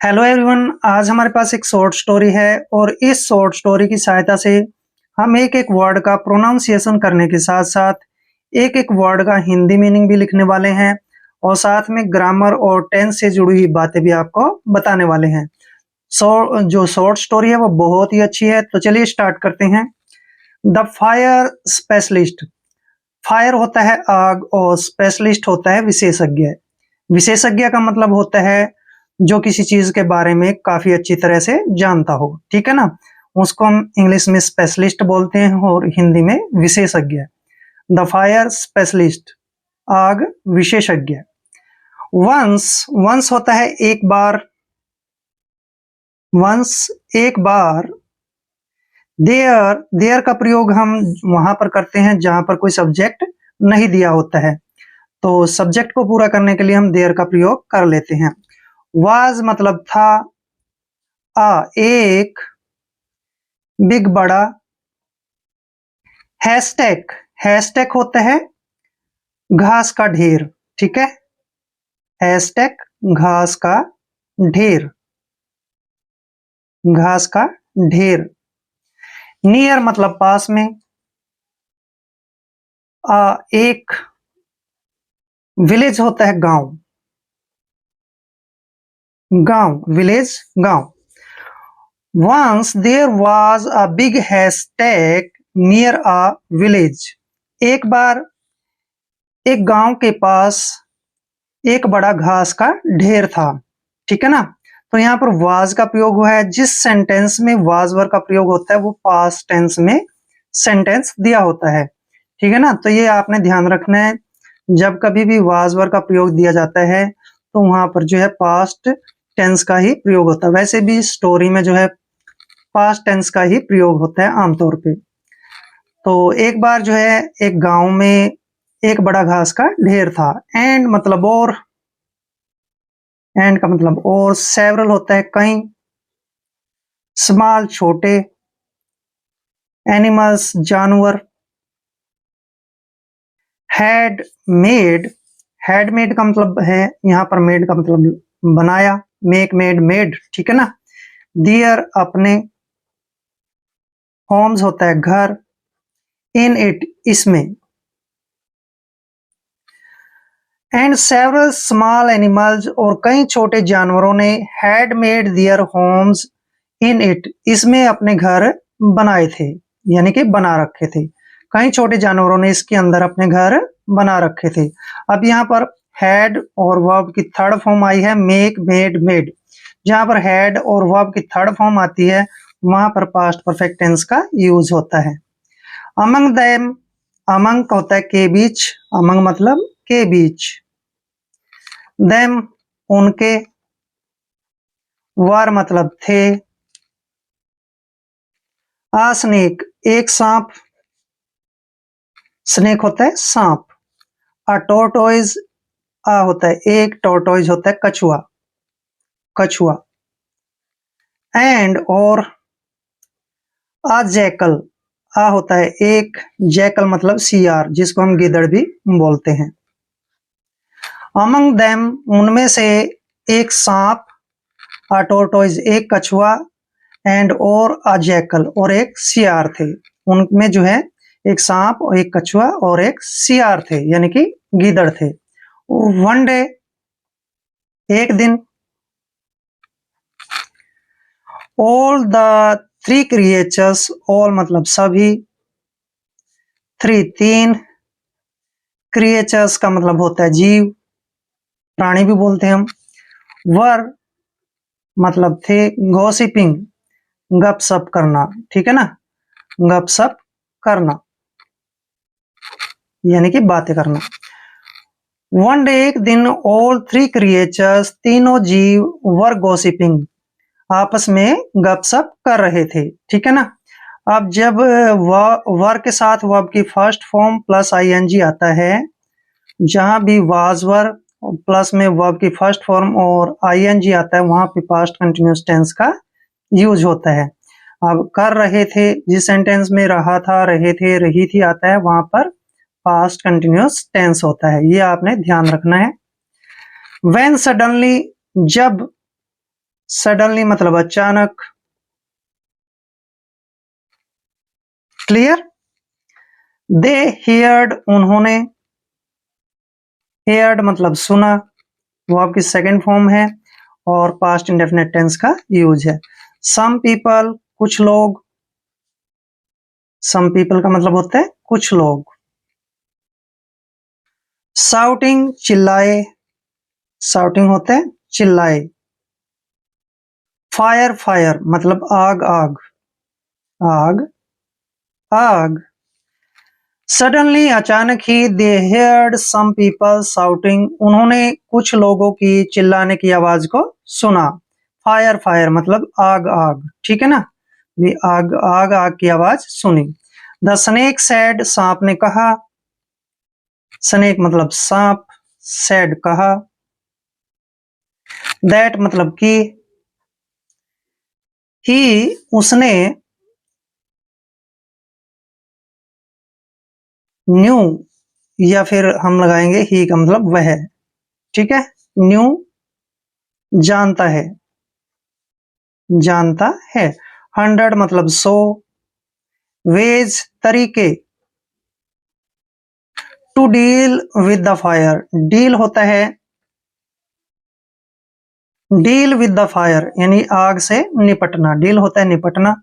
Hello everyone, आज हमारे पास एक शॉर्ट स्टोरी है और इस शॉर्ट स्टोरी की सहायता से हम एक एक वर्ड का प्रोनाउंसिएशन करने के साथ साथ एक एक वर्ड का हिंदी मीनिंग भी लिखने वाले हैं और साथ में ग्रामर और टेंस से जुड़ी हुई बातें भी आपको बताने वाले हैं। जो शॉर्ट स्टोरी है वो बहुत ही अच्छी है, तो चलिए स्टार्ट करते हैं। The fire specialist. फायर होता है आग और स्पेशलिस्ट होता है विशेषज्ञ। विशेषज्ञ का मतलब होता है जो किसी चीज के बारे में काफी अच्छी तरह से जानता हो, ठीक है ना। उसको हम इंग्लिश में स्पेशलिस्ट बोलते हैं और हिंदी में विशेषज्ञ। द फायर स्पेशलिस्ट, आग विशेषज्ञ। वंस, वंस होता है एक बार, वंस एक बार। देयर, देयर का प्रयोग हम वहां पर करते हैं जहां पर कोई सब्जेक्ट नहीं दिया होता है, तो सब्जेक्ट को पूरा करने के लिए हम देयर का प्रयोग कर लेते हैं। वाज मतलब था, एक, बिग बड़ा। हैशटैग, हैशटैग होता है घास का ढेर, ठीक है। हैशटैग घास का ढेर, घास का ढेर। नियर मतलब पास में। एक, विलेज होता है गांव, गांव विलेज गांव। Once there was a big haystack near a village. एक बार एक गांव के पास एक बड़ा घास का ढेर था, ठीक है ना। तो यहाँ पर वाज का प्रयोग हुआ है। जिस सेंटेंस में वाज वर्ड का प्रयोग होता है वो पास्ट टेंस में सेंटेंस दिया होता है, ठीक है ना। तो ये आपने ध्यान रखना है, जब कभी भी वाज वर्ड का प्रयोग दिया जाता है तो वहां पर जो है पास्ट टेंस का ही प्रयोग होता है। वैसे भी स्टोरी में जो है पास्ट टेंस का ही प्रयोग होता है आमतौर पे। तो एक बार जो है एक गांव में एक बड़ा घास का ढेर था। एंड मतलब और, एंड का मतलब और। सेवरल होता है कई। स्मॉल छोटे। एनिमल्स जानवर। हैड मेड, हैड मेड का मतलब है यहाँ पर मेड का मतलब बनाया, मेक मेड मेड, ठीक है ना। दियर अपने। होम्स होता है घर। इन इट इसमें। एंड सेवरल स्मॉल एनिमल्स और कई छोटे जानवरों ने had made their homes in it इसमें अपने घर बनाए थे, यानी कि बना रखे थे। कई छोटे जानवरों ने इसके अंदर अपने घर बना रखे थे। अब यहाँ पर हैड और वर्ब की थर्ड फॉर्म आई है मेक मेड मेड। जहां पर हैड और वर्ब की थर्ड फॉर्म आती है वहां पर पास्ट परफेक्ट टेंस का यूज होता है। अमंग देम, अमंग का होता है के बीच, अमंग मतलब के बीच। देम उनके। वर मतलब थे। आ स्नेक एक सांप, स्नेक होता है सांप। अ टोर्टोइज, आ होता है एक, टोर्टोइज होता है कछुआ, कछुआ। एंड और। आ जैकल, आ होता है एक, जैकल मतलब सियार जिसको हम गिदड़ भी बोलते हैं। अमंग देम उनमें से एक सांप, अ टोर्टोइज एक कछुआ, एंड और अ जैकल और एक सियार थे। उनमें जो है एक सांप और एक कछुआ और एक सियार थे, यानी कि गीदड़ थे। वन डे एक दिन। All the three creatures, all मतलब सभी, थ्री तीन, क्रिएचर्स का मतलब होता है जीव, प्राणी भी बोलते हैं हम। वर मतलब थे, गॉसिपिंग गपशप करना, ठीक है ना, गपशप करना यानी कि बातें करना। वन डे एक दिन, ऑल थ्री क्रिएचर्स तीनों जीव वर गॉसिपिंग आपस में गपशप कर रहे थे, ठीक है ना। अब जब वर के साथ वर्ब की फर्स्ट फॉर्म प्लस आईएनजी आता है, जहां भी वाज वर प्लस में वर्ब की फर्स्ट फॉर्म और आईएनजी आता है वहां पे पास्ट कंटिन्यूअस टेंस का यूज होता है। अब कर रहे थे, जिस सेंटेंस में रहा था, रहे थे, रही थी आता है वहां पर पास्ट कंटिन्यूअस टेंस होता है, ये आपने ध्यान रखना है। व्हेन सडनली, जब सडनली मतलब अचानक। क्लियर। दे हियर्ड उन्होंने, हियर्ड मतलब सुना, वो आपकी सेकंड फॉर्म है और पास्ट इंडेफिनिट टेंस का यूज है। सम पीपल कुछ लोग, सम पीपल का मतलब होता है कुछ लोग। शाउटिंग चिल्लाए, शाउटिंग होता है चिल्लाए। फायर फायर मतलब आग आग, आग आग। सडनली अचानक ही दे हेयर्ड सम पीपल शाउटिंग, उन्होंने कुछ लोगों की चिल्लाने की आवाज को सुना। फायर फायर मतलब आग आग, ठीक है ना। भी आग आग आग की आवाज सुनी। द स्नेक सैड, सांप ने कहा, स्नेक मतलब सांप, सैड कहा। दैट मतलब कि, ही उसने, न्यू या फिर हम लगाएंगे ही का मतलब वह, ठीक है। न्यू जानता है, जानता है। 100 मतलब 100। वेज तरीके। To deal with the fire, deal होता है, डील विद द फायर यानी आग से निपटना, डील होता है निपटना।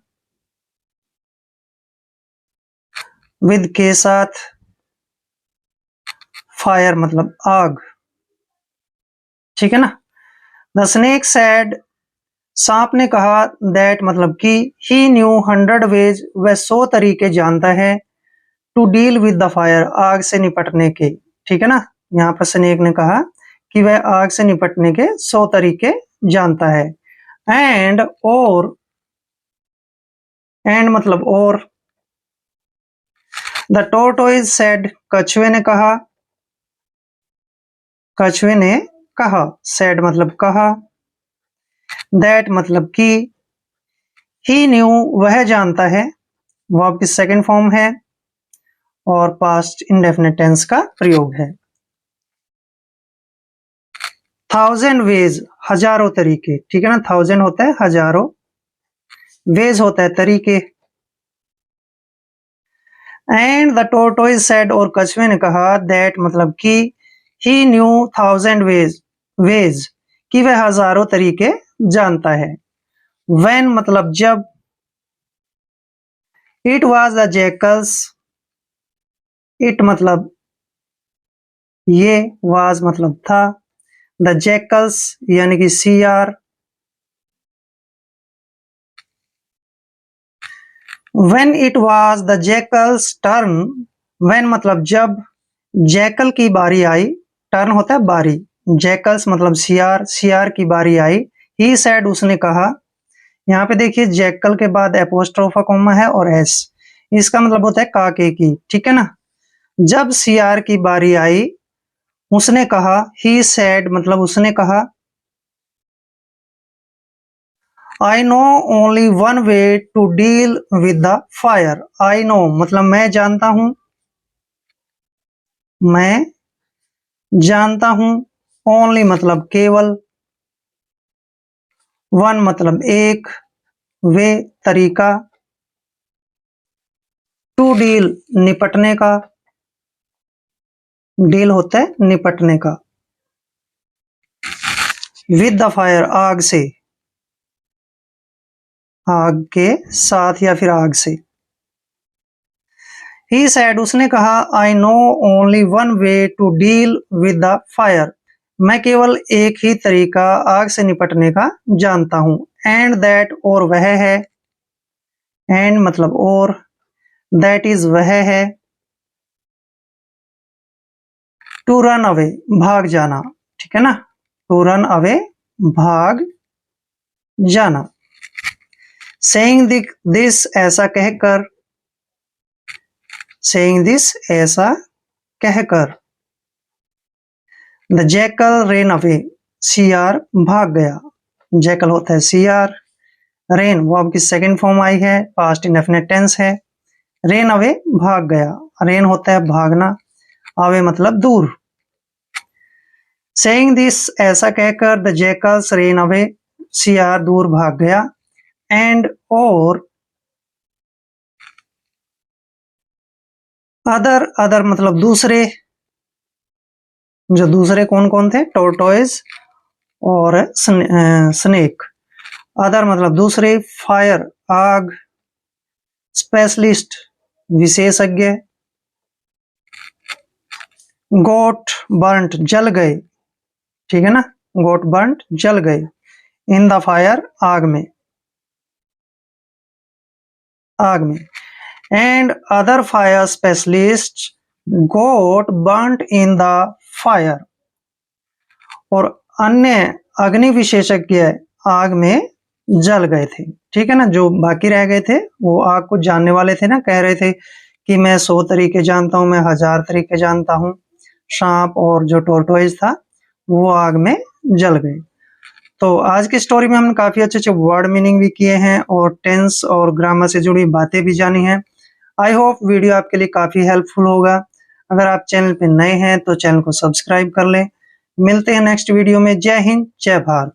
विद के साथ, फायर मतलब आग, ठीक है ना। द स्नेक सैड, सांप ने कहा, दैट मतलब कि, ही न्यू 100 वेज, वह 100 तरीके जानता है। To deal with the fire, आग से निपटने के, ठीक है ना। यहाँ पर स्नेक ने कहा कि वह आग से निपटने के 100 तरीके जानता है। एंड और, एंड मतलब और। द टोरटोइज सेड, कछुए ने कहा, कछुए ने कहा, सेड मतलब कहा। दैट मतलब कि, ही न्यू वह जानता है, वो आपकी सेकंड फॉर्म है और पास्ट इंडेफिनिट टेंस का प्रयोग है। 1000 वेज हजारों तरीके, ठीक है ना। 1000 होता है हजारों, वेज होता है तरीके। एंड द टोरटोइज सेड, और कछुए ने कहा, दैट मतलब कि, ही न्यू 1000 वेज, वेज कि वह हजारों तरीके जानता है। व्हेन मतलब जब। It was the jackals, it मतलब ये, वाज मतलब था, द जैकल्स यानी कि CR। When it was the jackals turn, when मतलब जब, जैकल की बारी आई, टर्न होता है बारी, जैकल्स मतलब CR की बारी आई। ही सैड उसने कहा। यहाँ पे देखिए जैकल के बाद एपोस्ट्रोफा कोमा है और एस, इसका मतलब होता है काके की, ठीक है ना। जब CR की बारी आई, उसने कहा, ही सैड मतलब उसने कहा। I know only one way to deal with the fire, I know मतलब मैं जानता हूं, मैं जानता हूं। ओनली मतलब केवल, वन मतलब एक, वे तरीका, टू डील निपटने का, डील होता है निपटने का। विद द फायर आग से, आग के साथ या फिर आग से। ही सैड उसने कहा, I know only one way to deal with the fire, मैं केवल एक ही तरीका आग से निपटने का जानता हूं। एंड दैट और वह है, एंड मतलब और, दैट इज वह है। टू रन अवे भाग जाना, ठीक है ना। टू रन अवे भाग जाना। सेइंग दिस ऐसा कहकर, सेइंग दिस ऐसा कहकर। The jackal rain away, CR भाग गया, जैकल होता है CR। रेन वो आपकी सेकंड फॉर्म आई है, पास्ट इंडेफिनिट टेंस है। रेन अवे भाग गया, रेन होता है भागना, अवे मतलब दूर। सेइंग दिस ऐसा कहकर द जैकल्स रेन अवे, सियार दूर भाग गया। एंड और अदर मतलब दूसरे, जो दूसरे कौन कौन थे, टोर्टोइज और स्नेक। अदर मतलब दूसरे, फायर आग, स्पेशलिस्ट विशेषज्ञ, गोट बर्ंट जल गए, ठीक है ना, गोट बर्ंट जल गए, इन द फायर आग में, आग में। And other fire specialist got burnt in the fire, और अन्य अग्नि विशेषज्ञ आग में जल गए थे, ठीक है ना। जो बाकी रह गए थे वो आग को जानने वाले थे ना, कह रहे थे कि मैं 100 तरीके जानता हूँ, मैं 1000 तरीके जानता हूँ। सांप और जो टोर्टोइज था वो आग में जल गए। तो आज की स्टोरी में हमने काफी अच्छे अच्छे वर्ड मीनिंग भी किए हैं और टेंस और ग्रामर से जुड़ी बातें भी जानी हैं। आई होप वीडियो आपके लिए काफी हेल्पफुल होगा। अगर आप चैनल पे नए हैं तो चैनल को सब्सक्राइब कर लें। मिलते हैं नेक्स्ट वीडियो में। जय हिंद, जय भारत।